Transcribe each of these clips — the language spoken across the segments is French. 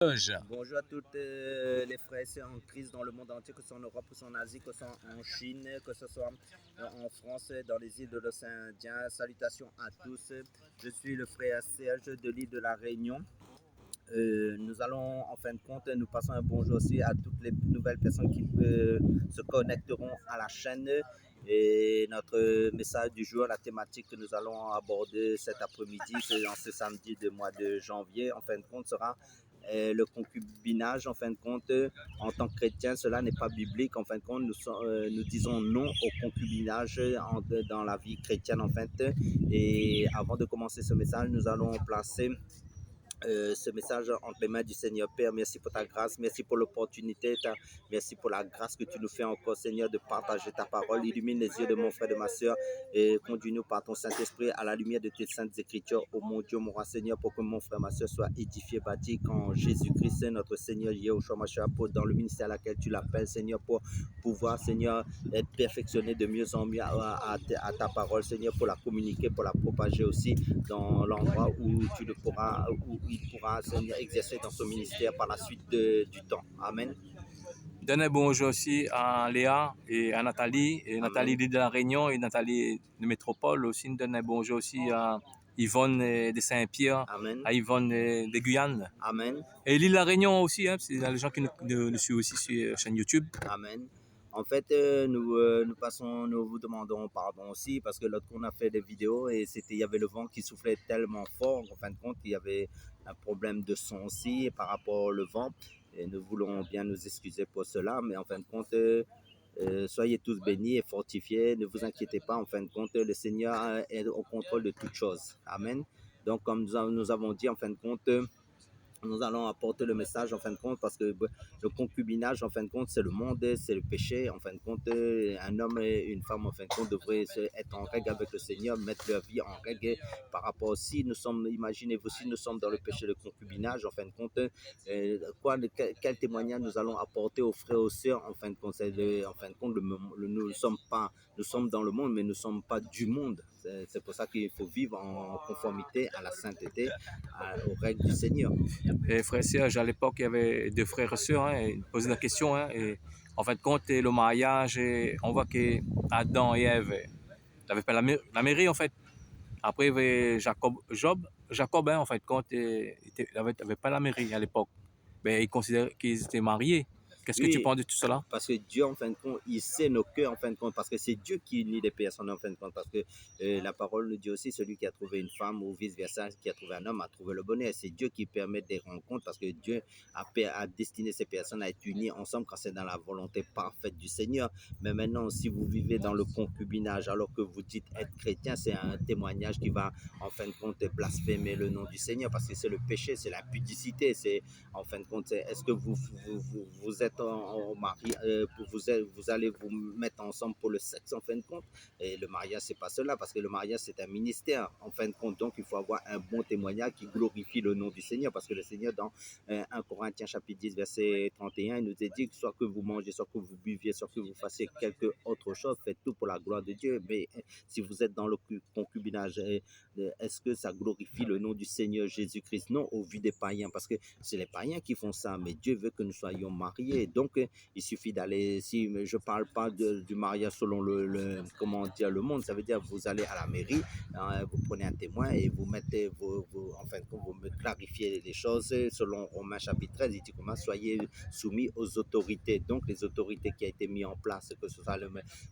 Bonjour à toutes les frères et sœurs en Christ dans le monde entier, que ce soit en Europe, que ce soit en Asie, que ce soit en Chine, que ce soit en France, dans les îles de l'océan Indien. Salutations à tous. Je suis le frère Serge de l'île de la Réunion. Nous allons, en fin de compte, nous passons un bonjour aussi à toutes les nouvelles personnes qui se connecteront à la chaîne. Et notre message du jour, la thématique que nous allons aborder cet après-midi, c'est en ce samedi du mois de janvier, en fin de compte, sera le concubinage. En fin de compte, en tant que chrétien, cela n'est pas biblique. En fin de compte, nous disons non au concubinage dans la vie chrétienne, en fait. Et avant de commencer ce message, nous allons placer ce message entre les mains du Seigneur. Père, merci pour ta grâce, merci pour l'opportunité, merci pour la grâce que tu nous fais encore, Seigneur, de partager ta parole. Illumine les yeux de mon frère, de ma soeur, et conduis-nous par ton Saint-Esprit à la lumière de tes saintes écritures. Oh mon Dieu, mon roi Seigneur, pour que mon frère, ma soeur soit édifié, bâti, quand Jésus-Christ, notre Seigneur, Yahushua Mashiach, dans le ministère à laquelle tu l'appelles, Seigneur, pour pouvoir, Seigneur, être perfectionné de mieux en mieux à ta parole, Seigneur, pour la communiquer, pour la propager aussi dans l'endroit où tu le pourras, où il pourra, Seigneur, exercer dans son ministère par la suite du temps. Amen. Donne un bonjour aussi à Léa et à Nathalie, et Nathalie de la Réunion et Nathalie de Métropole aussi. Donne un bonjour aussi à Yvonne de Saint-Pierre, Amen. à Yvonne de Guyane. Amen. Et l'île de la Réunion aussi, hein, c'est les gens qui nous suivent aussi sur la chaîne YouTube. Amen. En fait, nous vous demandons pardon aussi parce que l'autre on a fait des vidéos et il y avait le vent qui soufflait tellement fort. En fin de compte, il y avait un problème de son aussi par rapport au vent. Et nous voulons bien nous excuser pour cela, mais en fin de compte, soyez tous bénis et fortifiés. Ne vous inquiétez pas. En fin de compte, le Seigneur est au contrôle de toutes choses. Amen. Donc, comme nous avons dit, en fin de compte, nous allons apporter le message en fin de compte parce que le concubinage en fin de compte c'est le monde, c'est le péché. En fin de compte, un homme et une femme en fin de compte devraient être en règle avec le Seigneur, mettre leur vie en règle par rapport si nous sommes, imaginez-vous si nous sommes dans le péché de concubinage en fin de compte, quel témoignage nous allons apporter aux frères et aux sœurs en fin de compte. En fin de compte, nous sommes dans le monde mais nous ne sommes pas du monde. C'est pour ça qu'il faut vivre en conformité à la sainteté, aux règles du Seigneur. Et frère Serge, à l'époque, il y avait deux frères et sœurs, hein, et ils posaient la question. Hein, et en fin de compte, le mariage, on voit que Adam et Ève n'avaient pas la mairie, en fait. Après, il y avait Jacob, hein, en fin de compte, n'avait pas la mairie à l'époque. Mais il considérait qu'ils étaient mariés. Qu'est-ce que tu Oui, penses de tout cela? parce que Dieu, en fin de compte, il sait nos cœurs, en fin de compte, parce que c'est Dieu qui unit les personnes, en fin de compte, parce que la parole nous dit aussi, celui qui a trouvé une femme ou vice-versa, qui a trouvé un homme, a trouvé le bonheur. C'est Dieu qui permet des rencontres, parce que Dieu a destiné ces personnes à être unies ensemble quand c'est dans la volonté parfaite du Seigneur. Mais maintenant, si vous vivez dans le concubinage, alors que vous dites être chrétien, c'est un témoignage qui va, en fin de compte, blasphémer le nom du Seigneur, parce que c'est le péché, c'est la pudicité, c'est, en fin de compte, est-ce que vous êtes en mari, vous allez vous mettre ensemble pour le sexe en fin de compte. Et le mariage, c'est pas cela, parce que le mariage, c'est un ministère en fin de compte. Donc, il faut avoir un bon témoignage qui glorifie le nom du Seigneur, parce que le Seigneur, dans 1 Corinthiens chapitre 10, verset 31, il nous a dit que soit que vous mangez, soit que vous buviez, soit que vous fassiez quelque autre chose, faites tout pour la gloire de Dieu. Mais si vous êtes dans le concubinage, est-ce que ça glorifie le nom du Seigneur Jésus-Christ? Non, au vu des païens, parce que c'est les païens qui font ça, mais Dieu veut que nous soyons mariés. Donc, il suffit d'aller, si je ne parle pas du mariage selon comment dire, le monde, ça veut dire vous allez à la mairie, hein, vous prenez un témoin et vous mettez, en fin de compte, vous me clarifiez les choses. Selon Romains chapitre 13, il dit comment soyez soumis aux autorités. Donc, les autorités qui ont été mises en place, que ce soit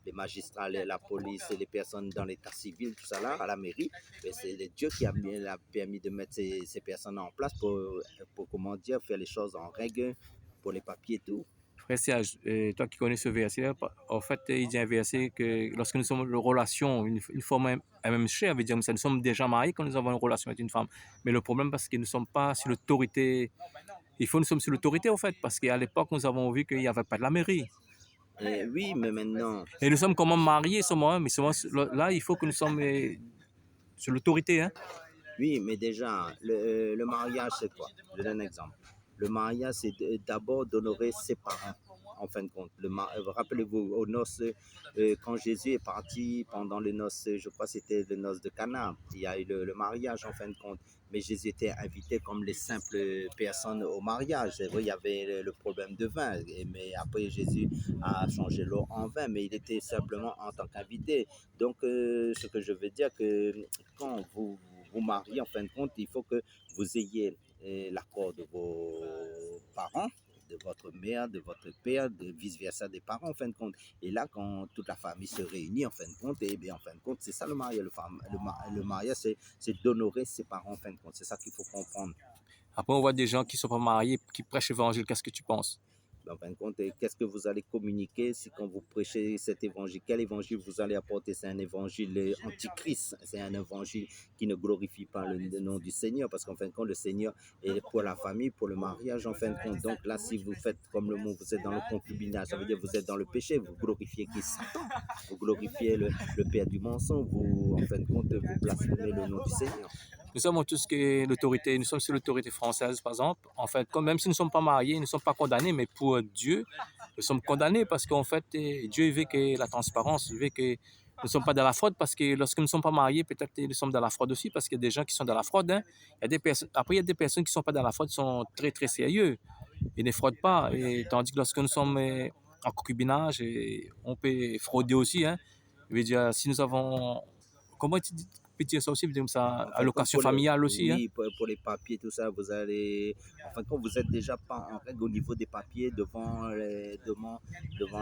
les magistrats, la police, les personnes dans l'état civil, tout ça là, à la mairie, c'est Dieu qui a permis de mettre ces personnes en place pour, comment dire, faire les choses en règle pour les papiers et tout. Frère Serge, toi qui connais ce verset, en fait, il dit un verset que lorsque nous sommes en relation, une forme même chère, veut dire que nous sommes déjà mariés quand nous avons une relation avec une femme. Mais le problème, parce que nous ne sommes pas sur l'autorité, nous sommes sur l'autorité, en fait, parce qu'à l'époque, nous avons vu qu'il n'y avait pas de la mairie. Oui, mais maintenant. Et nous sommes comment mariés, mais là, il faut que nous sommes sur l'autorité. Hein? Oui, mais déjà, le mariage, c'est quoi? Je donne un exemple. Le mariage, c'est d'abord d'honorer ses parents. en fin de compte. Rappelez-vous, aux noces, quand Jésus est parti pendant les noces, je crois que c'était les noces de Cana, il y a eu le mariage en fin de compte. Mais Jésus était invité comme les simples personnes au mariage. C'est vrai, il y avait le problème de vin, mais après Jésus a changé l'eau en vin, mais il était simplement en tant qu'invité. Donc, ce que je veux dire, que quand vous mariez, en fin de compte, il faut que vous ayez l'accord de vos parents, de votre mère, de votre père, de vice-versa des parents, en fin de compte. Et là, quand toute la famille se réunit, en fin de compte, et bien, en fin de compte, c'est ça le mariage. Le mariage, c'est d'honorer ses parents, en fin de compte. C'est ça qu'il faut comprendre. Après, on voit des gens qui ne sont pas mariés, qui prêchent l'évangile. Qu'est-ce que tu penses? En fin de compte, qu'est-ce que vous allez communiquer si quand vous prêchez cet évangile, quel évangile vous allez apporter? C'est un évangile antichrist, c'est un évangile qui ne glorifie pas le nom du Seigneur, parce qu'en fin de compte, le Seigneur est pour la famille, pour le mariage, en fin de compte. Donc là, si vous faites comme le mot, vous êtes dans le concubinage, ça veut dire que vous êtes dans le péché, vous glorifiez qui? Satan, vous glorifiez le père du mensonge, vous, en fin de compte, vous blasphémez le nom du Seigneur. Nous sommes tout ce qui est l'autorité, nous sommes sur l'autorité française, par exemple. En fait, même si nous ne sommes pas mariés, nous ne sommes pas condamnés, mais pour Dieu, nous sommes condamnés parce qu'en fait, Dieu veut que la transparence, il veut que nous ne sommes pas dans la fraude, parce que lorsque nous ne sommes pas mariés, peut-être nous sommes dans la fraude aussi, parce qu'il y a des gens qui sont dans la fraude. Hein. Il y a des personnes, après, il y a des personnes qui ne sont pas dans la fraude, qui sont très, très sérieux. Ils ne fraudent pas. Et, tandis que lorsque nous sommes en concubinage, on peut frauder aussi. Hein. Je veux dire, si nous avons... Comment tu peux dire ça aussi? Ça, En fin de compte, allocation familiale aussi. Hein. oui, pour les papiers, tout ça, vous allez. En fin de compte, vous êtes déjà pas en règle au niveau des papiers devant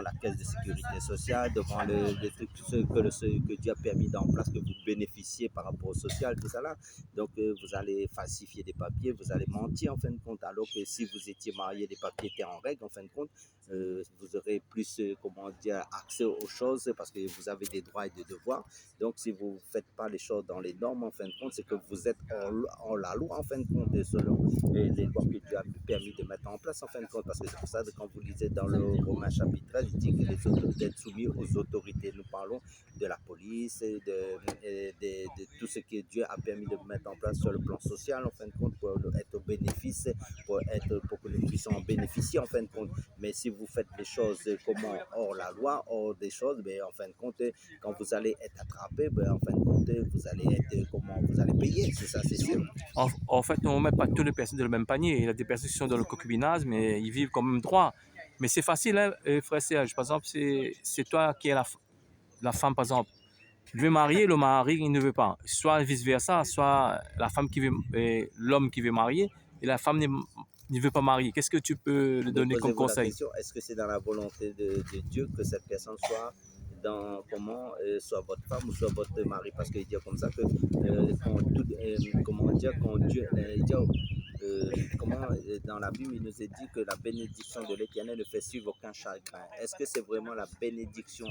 la caisse de sécurité sociale, devant les trucs, tout que Dieu a permis d'en place, que vous bénéficiez par rapport au social, tout ça là. Donc, vous allez falsifier des papiers, vous allez mentir en fin de compte, alors que si vous étiez marié, les papiers étaient en règle, en fin de compte, vous aurez plus, comment dire, accès aux choses parce que vous avez des droits et des devoirs. Donc, si vous ne faites pas les choses dans les normes, en fin de compte, c'est que vous êtes en la loi, en fin de compte, selon les lois que Dieu a permis de mettre en place, en fin de compte. Parce que c'est pour ça que quand vous lisez dans le Romain chapitre 13, il dit que les autorités d'être soumis aux autorités. Nous parlons de la police, de tout ce que Dieu a permis de mettre en place sur le plan social, en fin de compte, pour être au bénéfice, pour que nous puissions en bénéficier, en fin de compte. Mais si vous faites les choses comment hors la loi, hors des choses, ben, en fin de compte, quand vous allez être attrapé, ben, en fin de compte, vous allez être comment vous allez payer, c'est ça, c'est sûr. En fait, on ne met pas toutes les personnes dans le même panier. Il y a des personnes qui sont dans le concubinage, mais ils vivent quand même droit. Mais c'est facile, hein, frère Serge. Par exemple, c'est toi qui es la femme, par exemple. Tu veux marier, le mari, il ne veut pas. Soit vice-versa, soit la femme qui veut, l'homme qui veut marier, et la femme ne veut pas marier. Qu'est-ce que tu peux lui Mais donner comme posez-vous la conseil? question, est-ce que c'est dans la volonté de Dieu que cette personne soit dans comment soit votre femme ou soit votre mari? Parce qu'il dit comme ça que comment dire quand Dieu dans la Bible il nous est dit que la bénédiction de l'Éternel ne fait suivre aucun chagrin. Est-ce que c'est vraiment la bénédiction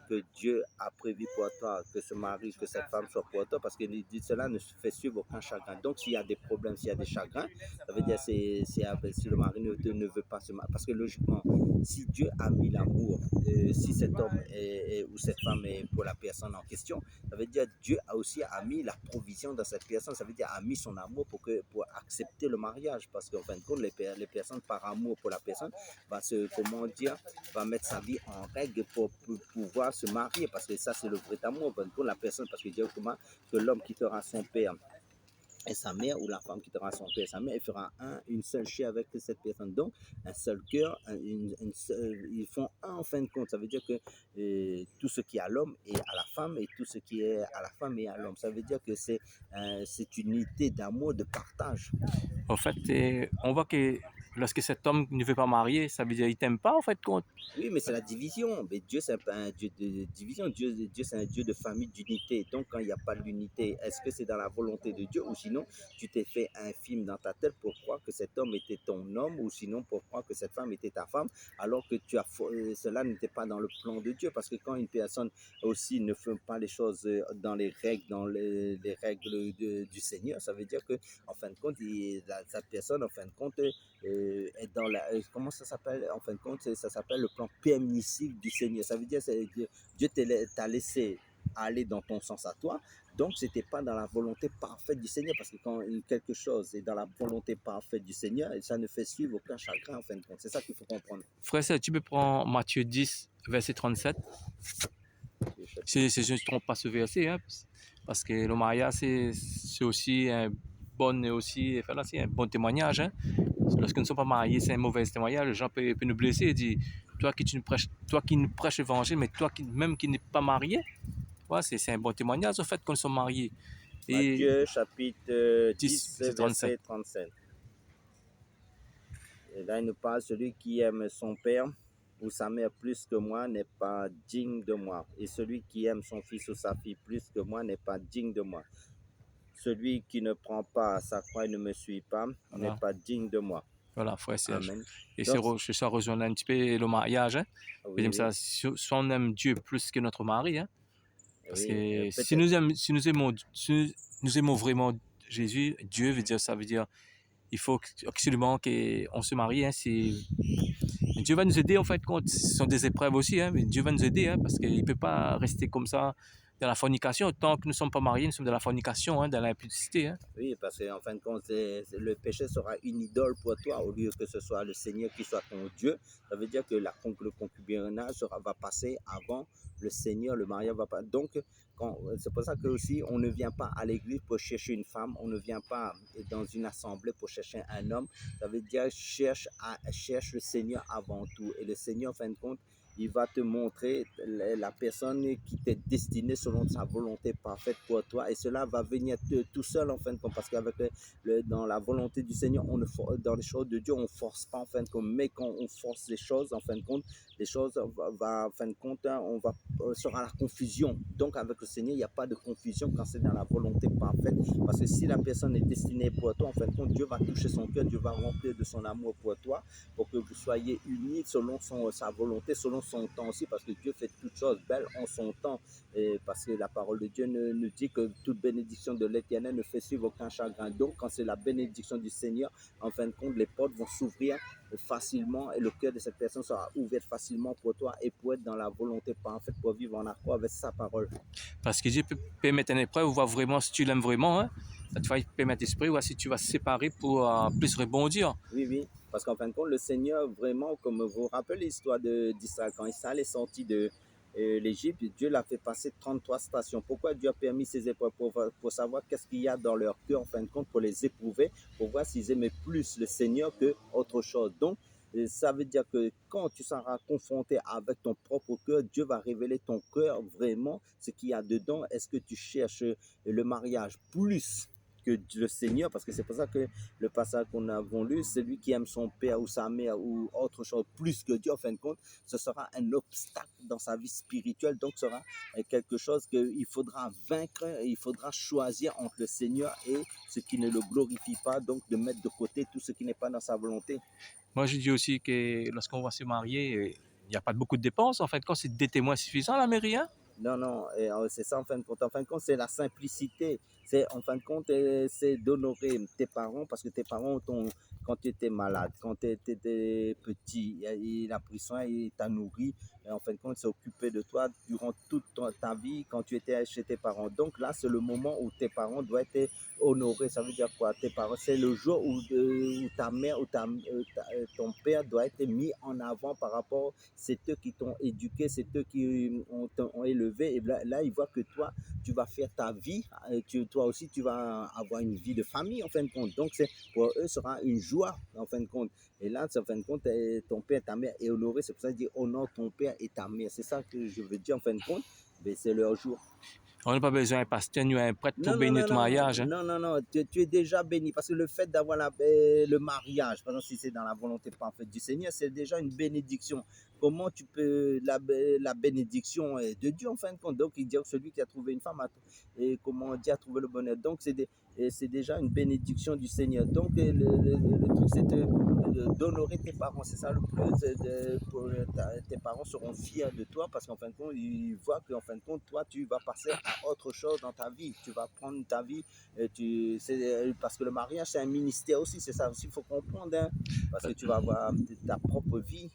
que Dieu a prévu pour toi, que ce mari, que cette femme soit pour toi? Parce qu'il dit cela ne fait suivre aucun chagrin. Donc s'il y a des problèmes, s'il y a des chagrins, ça veut dire si le mari ne veut pas se marier. Parce que logiquement, si Dieu a mis l'amour, si cet homme ou cette femme est pour la personne en question, ça veut dire Dieu a aussi mis la provision dans cette personne. Ça veut dire a mis son amour pour accepter le mariage. Parce qu'en fin de compte, les personnes par amour pour la personne va mettre sa vie en règle pour pouvoir se marier. Parce que ça, c'est le vrai amour. Pour la personne, parce que directement, que l'homme quittera son père et sa mère, ou la femme quittera son père et sa mère, elle fera une seule chair avec cette personne. Donc, un seul cœur, ils font un en fin de compte. Ça veut dire que tout ce qui est à l'homme est à la femme, et tout ce qui est à la femme est à l'homme. Ça veut dire que c'est une unité d'amour, de partage. En fait, on voit que lorsque cet homme ne veut pas marier, ça veut dire qu'il ne t'aime pas, en fait, compte. Oui, mais c'est la division. Mais Dieu, c'est pas un Dieu de division. Dieu c'est un Dieu de famille, d'unité. Donc, quand il n'y a pas l'unité, est-ce que c'est dans la volonté de Dieu, ou sinon, tu t'es fait un film dans ta tête pour croire que cet homme était ton homme, ou sinon pour croire que cette femme était ta femme, alors que cela n'était pas dans le plan de Dieu. Parce que quand une personne aussi ne fait pas les choses dans les règles, les règles du Seigneur, ça veut dire que, en fin de compte, cette personne, en fin de compte, est dans comment ça s'appelle? En fin de compte, ça s'appelle le plan permissif du Seigneur. Ça veut dire que Dieu t'a laissé aller dans ton sens à toi. Donc, ce n'était pas dans la volonté parfaite du Seigneur, parce que quand quelque chose est dans la volonté parfaite du Seigneur, ça ne fait suivre aucun chagrin en fin de compte. C'est ça qu'il faut comprendre. Frère, tu peux prendre Matthieu 10, verset 37. Si je ne trompe pas ce verset, hein, parce que le mariage, c'est aussi un bon témoignage. Hein. Lorsque nous ne sommes pas mariés, c'est un mauvais témoignage. Les gens peuvent nous blesser et dire, toi qui nous prêches l'évangile, mais toi même qui n'es pas marié, ouais, c'est un bon témoignage au fait qu'on soit mariés. Matthieu chapitre 10 verset 37. verset 37. Et là, il nous parle, celui qui aime son père ou sa mère plus que moi n'est pas digne de moi. Et celui qui aime son fils ou sa fille plus que moi n'est pas digne de moi. Celui qui ne prend pas sa croix et ne me suit pas n'est pas digne de moi. Voilà, frère Serge. Amen. Et donc, ça rejoint un petit peu le mariage. Hein. Oui, ça, si on aime Dieu plus que notre mari, hein, parce que si nous aimons vraiment Jésus, Dieu veut dire, ça veut dire il faut absolument qu'on se marie. Hein, Dieu va nous aider en fait, ce sont des épreuves aussi, hein, mais Dieu va nous aider, hein, parce qu'il ne peut pas rester comme ça dans la fornication. Tant que nous ne sommes pas mariés, nous sommes dans la fornication, hein, dans l'impudicité. Hein. Oui, parce qu'en fin de compte, le péché sera une idole pour toi, au lieu que ce soit le Seigneur qui soit ton Dieu. Ça veut dire que le concubinage va passer avant le Seigneur, le mariage va pas. Donc, c'est pour ça que aussi on ne vient pas à l'église pour chercher une femme, on ne vient pas dans une assemblée pour chercher un homme. Ça veut dire cherche le Seigneur avant tout. Et le Seigneur, en fin de compte, il va te montrer la personne qui t'est destinée selon sa volonté parfaite pour toi. Et cela va venir tout seul, en fin de compte, parce qu'avec dans la volonté du Seigneur, dans les choses de Dieu, on ne force pas, en fin de compte. Mais quand on force les choses, en fin de compte, les choses, en fin de compte, sera la confusion. Donc, avec le Seigneur, il n'y a pas de confusion quand c'est dans la volonté parfaite. Parce que si la personne est destinée pour toi, en fin de compte, Dieu va toucher son cœur, Dieu va remplir de son amour pour toi, pour que vous soyez unis selon sa volonté, selon son temps aussi, parce que Dieu fait toutes choses belles en son temps. Et parce que la parole de Dieu nous dit que toute bénédiction de l'Éternel ne fait suivre aucun chagrin. Donc, quand c'est la bénédiction du Seigneur, en fin de compte, les portes vont s'ouvrir facilement et le cœur de cette personne sera ouvert facilement pour toi et pour être dans la volonté parfaite, pour vivre en accord avec sa parole. Parce que Dieu peut mettre une épreuve, voir vraiment si tu l'aimes vraiment, hein, ça te va permettre l'esprit, ou si tu vas se séparer pour plus rebondir. Oui, oui. Parce qu'en fin de compte, le Seigneur, vraiment, comme vous vous rappelez l'histoire d'Israël, quand Israël est sorti de l'Égypte, Dieu l'a fait passer 33 stations. Pourquoi Dieu a permis ces épreuves? Pour savoir qu'est-ce qu'il y a dans leur cœur, en fin de compte, pour les éprouver, pour voir s'ils aimaient plus le Seigneur qu'autre chose. Donc, ça veut dire que quand tu seras confronté avec ton propre cœur, Dieu va révéler ton cœur vraiment, ce qu'il y a dedans. Est-ce que tu cherches le mariage plus que le Seigneur, parce que c'est pour ça que le passage qu'on a lu, celui qui aime son père ou sa mère ou autre chose plus que Dieu, en fin de compte, ce sera un obstacle dans sa vie spirituelle, donc ce sera quelque chose qu'il faudra vaincre, il faudra choisir entre le Seigneur et ce qui ne le glorifie pas, donc de mettre de côté tout ce qui n'est pas dans sa volonté. Moi, je dis aussi que lorsqu'on va se marier, il n'y a pas beaucoup de dépenses, en fait, quand c'est des témoins suffisants, la mairie, hein? Non, non, c'est ça en fin de compte. En fin de compte, c'est la simplicité. C'est en fin de compte, c'est d'honorer tes parents parce que tes parents quand tu étais malade, quand tu étais petit, il a pris soin, il t'a nourri. Et en fin de compte, il s'est occupé de toi durant toute ta vie quand tu étais chez tes parents. Donc là, c'est le moment où tes parents doivent être honorés. Ça veut dire quoi? Tes parents, c'est le jour où ta mère ou ton père doit être mis en avant par rapport, c'est eux qui t'ont éduqué, c'est eux qui ont élevé. Et là, ils voient que toi, tu vas faire ta vie. Toi aussi, tu vas avoir une vie de famille, en fin de compte. Donc, pour eux, ce sera une joie, en fin de compte. Et là, en fin de compte, ton père et ta mère est honoré. C'est pour ça que je dis honore ton père et ta mère. C'est ça que je veux dire, en fin de compte. Mais c'est leur jour. On n'a pas besoin d'un pasteur ni un prêtre pour bénir notre mariage. Hein? Non. Tu es déjà béni. Parce que le fait d'avoir le mariage, par exemple, si c'est dans la volonté parfaite du Seigneur, c'est déjà une bénédiction. Comment tu peux. La bénédiction de Dieu, en fin de compte. Donc, il dit que celui qui a trouvé une femme, et comment on dit, a trouvé le bonheur. Donc, c'est déjà une bénédiction du Seigneur. Donc, le truc, c'est d'honorer tes parents. C'est ça le plus. Tes parents seront fiers de toi parce qu'en fin de compte, ils voient qu'en fin de compte, toi, tu vas passer à autre chose dans ta vie. Tu vas prendre ta vie. Parce que le mariage, c'est un ministère aussi. C'est ça aussi, il faut comprendre. Hein, parce que tu vas avoir ta propre vie.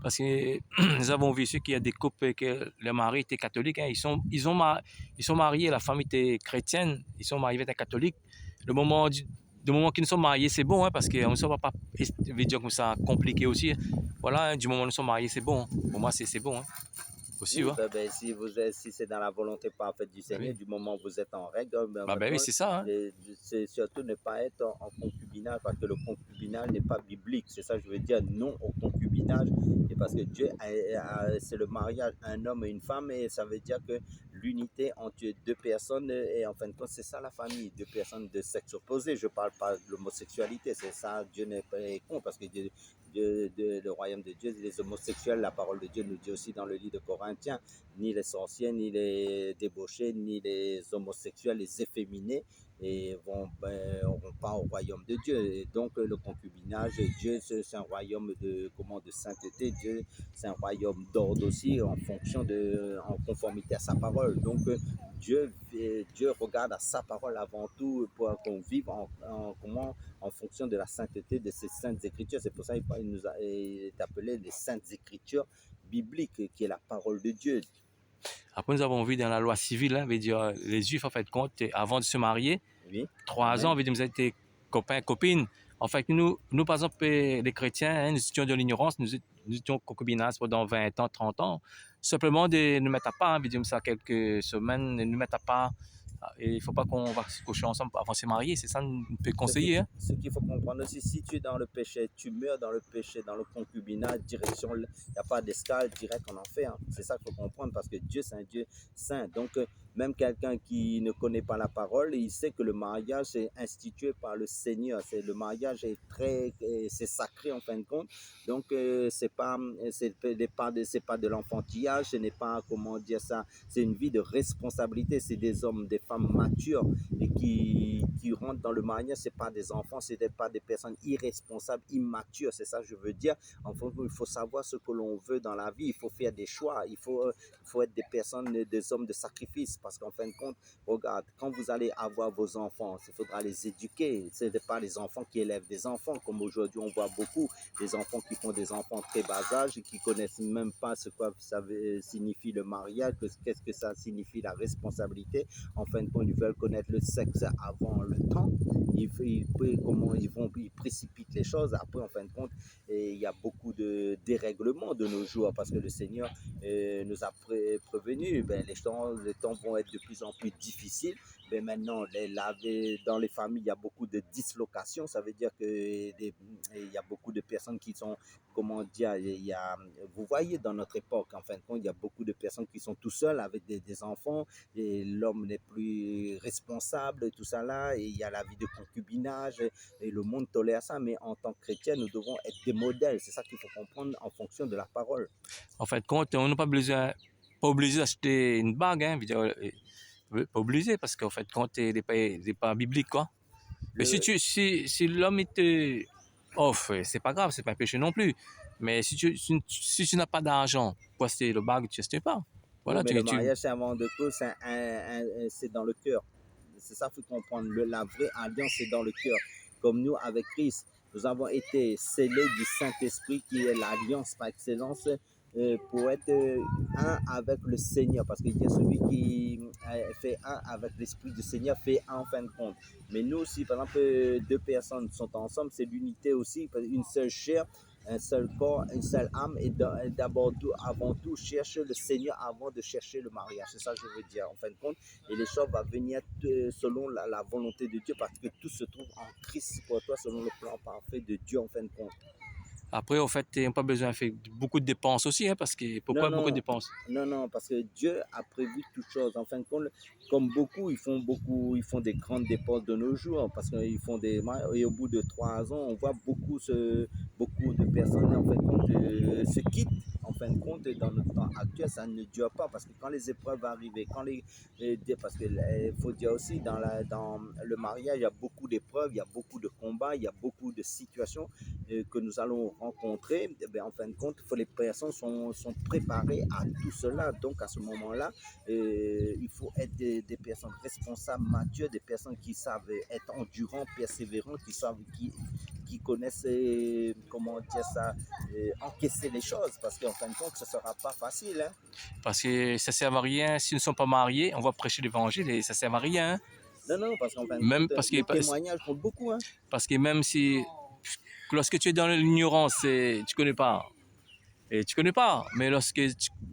Parce que nous avons vu ici qu'il y a des couples que le mari était catholique, hein, ils sont mariés, la femme était chrétienne, ils sont mariés avec un catholique. Le moment qu'ils nous sont mariés, c'est bon, hein, parce qu'on ne soit pas, veut dire comme ça, compliqué aussi, hein. Voilà, hein, du moment où nous sommes mariés, c'est bon, hein. Pour moi, c'est bon, hein, aussi, Oui, hein. si si c'est dans la volonté parfaite du Ben Seigneur, oui, du moment où vous êtes en règle, ben, en fin de oui compte, c'est ça, hein. c'est surtout ne pas être en concubinage, parce que le concubinage n'est pas biblique. C'est ça que je veux dire, non au concubinage. Et parce que Dieu, c'est le mariage, un homme et une femme, et ça veut dire que l'unité entre deux personnes, et en fin de compte, c'est ça la famille, deux personnes de sexe opposé. Je ne parle pas de l'homosexualité, c'est ça, Dieu n'est pas con, parce que le royaume de Dieu, les homosexuels, la parole de Dieu nous dit aussi dans le livre de Corinthiens, ni les sorciers, ni les débauchés, ni les homosexuels, les efféminés, et vont pas au royaume de Dieu. Et donc le concubinage, Dieu, c'est un royaume de sainteté. Dieu, c'est un royaume d'ordre aussi, en conformité à sa parole. Donc Dieu regarde à sa parole avant tout pour qu'on vive en fonction de la sainteté de ces saintes écritures. C'est pour ça qu'il nous a est appelé les saintes écritures bibliques, qui est la parole de Dieu. Après, nous avons vu dans la loi civile, hein, veut dire, les Juifs, en fait, compte, avant de se marier, Oui, 3 ans, amen. veut dire, vous étiez copains, copines. En fait, nous par exemple, les chrétiens, hein, nous étions de l'ignorance, nous étions concubinage pendant 20 ans, 30 ans. Simplement, de nous mettre à part, hein, veut dire, ça, quelques semaines, de nous mettre à part. Et il ne faut pas qu'on va se coucher ensemble avant de se marier, c'est ça, nous peut conseiller, hein. Ce qu'il faut comprendre aussi, si tu es dans le péché, tu meurs dans le péché, dans le concubinage, direction, il n'y a pas d'escale, direct en enfer. C'est ça qu'il faut comprendre, parce que Dieu, c'est un Dieu saint. Donc, même quelqu'un qui ne connaît pas la parole, il sait que le mariage est institué par le Seigneur. Le mariage est c'est sacré en fin de compte. Donc, c'est pas de l'enfantillage, ce n'est pas, comment dire ça, c'est une vie de responsabilité. C'est des hommes, des femmes matures et qui rentrent dans le mariage. C'est pas des enfants, c'est pas des personnes irresponsables, immatures. C'est ça que je veux dire. Enfin, il faut savoir ce que l'on veut dans la vie. Il faut faire des choix. Il faut être des personnes, des hommes de sacrifice, parce qu'en fin de compte, regarde, quand vous allez avoir vos enfants, il faudra les éduquer. Ce n'est pas les enfants qui élèvent des enfants, comme aujourd'hui on voit beaucoup des enfants qui font des enfants très bas âge et qui connaissent même pas ce que ça signifie le mariage, qu'est-ce que ça signifie la responsabilité. En fin de compte, ils veulent connaître le sexe avant le temps. Ils précipitent les choses. Après, en fin de compte, il y a beaucoup de dérèglements de nos jours, parce que le Seigneur nous a prévenus. Les temps vont être de plus en plus difficiles. Mais maintenant, dans les familles, il y a beaucoup de dislocations. Ça veut dire qu'il y a beaucoup de personnes qui sont, comment dire, vous voyez, dans notre époque, en fin de compte, il y a beaucoup de personnes qui sont tout seuls avec des enfants, et l'homme n'est plus responsable, et tout ça là, et il y a la vie de concubinage, et le monde tolère ça. Mais en tant que chrétien, nous devons être des modèles. C'est ça qu'il faut comprendre en fonction de la parole. En fait, compte, on n'est pas obligé d'acheter une bague, hein, pas obligé, parce qu'en fait, compte, c'est pas biblique, quoi. Mais Le, si l'homme te offre, c'est pas grave, c'est pas un péché non plus. Mais si tu n'as pas d'argent pour acheter le bague, tu n'achètes pas. oui, Voilà, mais le mariage, c'est avant de tout, c'est dans le cœur. C'est ça qu'il faut comprendre. La vraie alliance, c'est dans le cœur. Comme nous, avec Christ, nous avons été scellés du Saint-Esprit, qui est l'alliance par excellence, pour être un avec le Seigneur. Parce qu'il y a celui qui fait un avec l'Esprit du Seigneur, fait un en fin de compte. Mais nous aussi, par exemple, deux personnes sont ensemble, c'est l'unité aussi, une seule chair, un seul corps, une seule âme, et avant tout, cherche le Seigneur avant de chercher le mariage. C'est ça que je veux dire, en fin de compte. Et les choses vont venir selon la volonté de Dieu, parce que tout se trouve en Christ pour toi, selon le plan parfait de Dieu, en fin de compte. Après, en fait, tu n'as pas besoin de faire beaucoup de dépenses aussi, hein, parce que Non, pourquoi beaucoup de non, dépenses? non, parce que Dieu a prévu toutes choses. En fin de compte, comme ils font des grandes dépenses de nos jours, parce qu'ils font et au bout de 3 ans, on voit beaucoup de personnes, en fin de compte, se quittent. En fin de compte, dans notre temps actuel, ça ne dure pas, parce que quand les épreuves arrivent, parce que faut dire aussi, dans le mariage, il y a beaucoup d'épreuves, il y a beaucoup de combats, il y a beaucoup de situations que nous allons rencontrer. En fin de compte, les personnes sont préparées à tout cela. Donc, à ce moment-là, il faut être des personnes responsables, matures, des personnes qui savent être endurants, persévérants, qui qui connaissent, comment dire ça, encaisser les choses, parce qu'en fin de compte, ce ne sera pas facile. Hein. Parce que ça ne sert à rien, si nous ne sommes pas mariés, on va prêcher l'évangile et ça ne sert à rien. Hein. Non, parce qu'en fin de Même compte, parce que, le témoignage compte beaucoup. Hein. Parce que même si, lorsque tu es dans l'ignorance, tu ne connais pas. Et tu ne connais pas, mais lorsque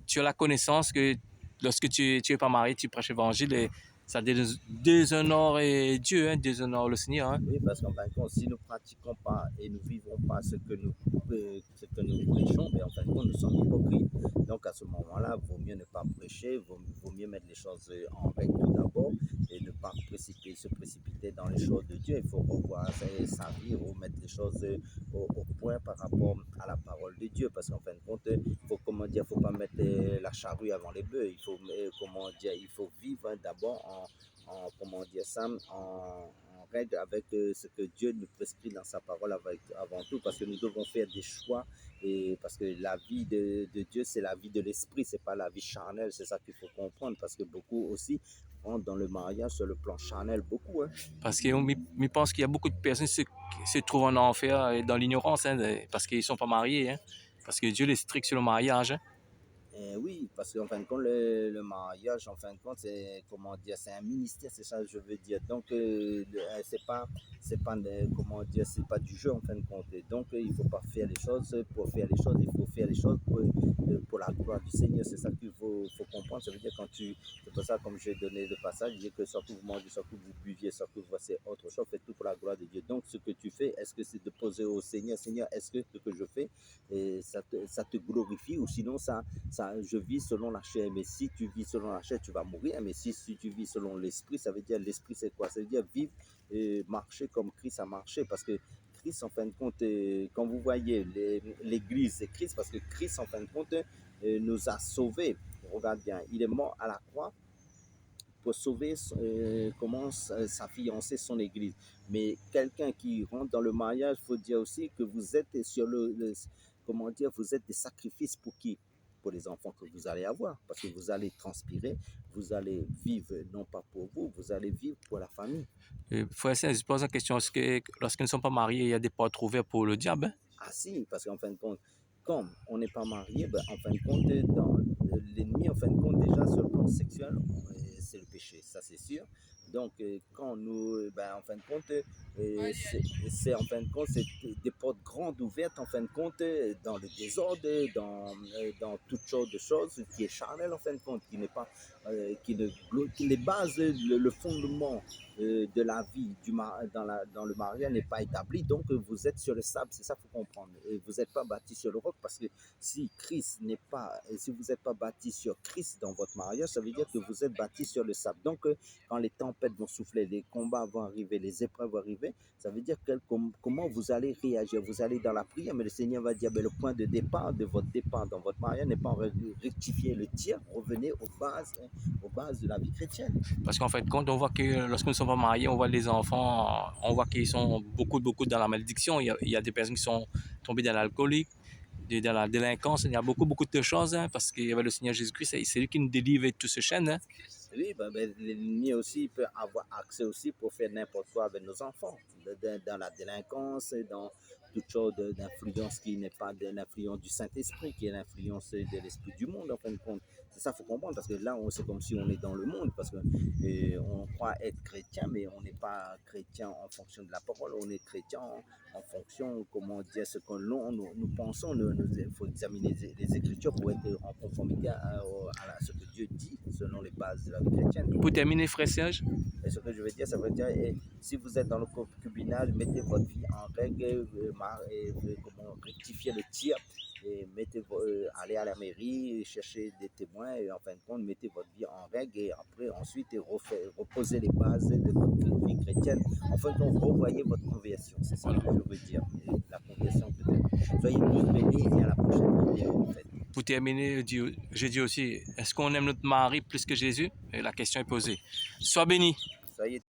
tu as la connaissance que lorsque tu n'es pas marié, tu prêches l'évangile et ça déshonore Dieu, hein, déshonore le Seigneur. Hein. Oui, parce qu'en fin de compte, si nous ne pratiquons pas et nous ne vivons pas ce que nous prêchons, ben en fin de compte, nous sommes hypocrites. Donc à ce moment-là, il vaut mieux ne pas prêcher, vaut mieux mettre les choses en règle tout d'abord et ne pas se précipiter dans les choses de Dieu. Il faut revoir sa vie, remettre les choses au point par rapport à la parole de Dieu. Parce qu'en fin de compte, il faut pas mettre la charrue avant les bœufs. Il faut, il faut vivre d'abord en règle avec ce que Dieu nous prescrit dans sa parole avant tout, parce que nous devons faire des choix, et parce que la vie de Dieu, c'est la vie de l'esprit, c'est pas la vie charnelle, c'est ça qu'il faut comprendre, parce que beaucoup aussi rentrent dans le mariage sur le plan charnel, beaucoup. Hein. Parce que je pense qu'il y a beaucoup de personnes qui se trouvent en enfer et dans l'ignorance, hein, parce qu'ils ne sont pas mariés, hein, parce que Dieu est strict sur le mariage. Hein. Oui, parce qu'en fin de compte, le mariage, en fin de compte, c'est comment dire, c'est un ministère, c'est ça que je veux dire. Donc, c'est pas, comment dire, c'est pas du jeu en fin de compte. Et donc, il faut pas faire les choses pour faire les choses. Il faut faire les choses pour la gloire du Seigneur. C'est ça qu'il faut comprendre. Ça veut dire c'est pour ça, comme j'ai donné le passage, il dit que soit que vous mangez, soit que vous buviez, soit que vous fassiez autre chose, faites tout pour la gloire de Dieu. Donc, ce que tu fais, est-ce que c'est de poser au Seigneur, Seigneur, est-ce que ce que je fais, ça te glorifie, ou sinon je vis selon la chair, mais si tu vis selon la chair, tu vas mourir, mais si tu vis selon l'esprit, ça veut dire, l'esprit c'est quoi? Ça veut dire vivre et marcher comme Christ a marché, parce que Christ, en fin de compte, quand vous voyez l'église, c'est Christ, parce que Christ, en fin de compte, nous a sauvés. Regarde bien, il est mort à la croix pour sauver sa fiancée, son église. Mais quelqu'un qui rentre dans le mariage, il faut dire aussi que vous êtes sur comment dire, vous êtes des sacrifices pour qui? Pour les enfants que vous allez avoir, parce que vous allez transpirer, vous allez vivre non pas pour vous, vous allez vivre pour la famille. Frère, je pose la question, est-ce que lorsqu'ils ne sont pas mariés, il y a des portes ouvertes pour le diable? Hein? Ah si, parce qu'en fin de compte, comme on n'est pas marié, ben, en fin de compte, l'ennemi, en fin de compte, déjà sur le plan sexuel, c'est le péché, ça c'est sûr. Donc, quand nous, ben, en fin de compte, c'est en fin de compte, c'est des portes grandes ouvertes, en fin de compte, dans le désordre, dans toutes sortes de choses qui est charnel, en fin de compte, qui n'est pas, qui les bases, le fondement de la vie dans le mariage n'est pas établi. Donc, vous êtes sur le sable, c'est ça qu'il faut comprendre. Et vous n'êtes pas bâti sur le roc, parce que si vous n'êtes pas bâti sur Christ dans votre mariage, ça veut dire que vous êtes bâti sur le sable. Donc, quand les tempêtes vont souffler, les combats vont arriver, les épreuves vont arriver, ça veut dire comment vous allez réagir. Vous allez dans la prière, mais le Seigneur va dire, le point de départ de votre départ dans votre mariage n'est pas rectifier le tir, revenez aux bases de la vie chrétienne. Parce qu'en fait, quand on voit que lorsque nous ne sommes pas mariés, on voit les enfants, on voit qu'ils sont beaucoup dans la malédiction. Il y a des personnes qui sont tombées dans l'alcoolique, dans la délinquance. Il y a beaucoup de choses, hein, parce qu'il y avait le Seigneur Jésus-Christ, c'est lui qui nous délivre de toutes ces chaînes. Hein. Oui, l'ennemi aussi peut avoir accès aussi pour faire n'importe quoi avec nos enfants, dans la délinquance, dans toute chose d'influence qui n'est pas de l'influence du Saint-Esprit, qui est l'influence de l'esprit du monde, en fin de compte. C'est ça qu'il faut comprendre, parce que là, c'est comme si on est dans le monde, parce qu'on croit être chrétien, mais on n'est pas chrétien en fonction de la parole, on est chrétien en fonction, comment dire, ce que nous pensons. Il faut examiner les Écritures pour être en conformité à ce que Dieu dit, selon les bases de la vie chrétienne. Pour terminer, frère Serge, et ce que je veux dire, ça veut dire, si vous êtes dans le concubinage, mettez votre vie en règle, rectifiez le tir, et allez à la mairie, cherchez des témoins, et en fin de compte, mettez votre vie en règle, et après, ensuite, reposez les bases de votre vie chrétienne. En fin de compte, revoyez votre conversion, c'est ça que je veux dire, et la conversion peut-être. Soyez tous bénis, et à la prochaine vidéo, en fait. Pour terminer, je dis aussi, est-ce qu'on aime notre mari plus que Jésus? Et la question est posée. Sois béni. Soyez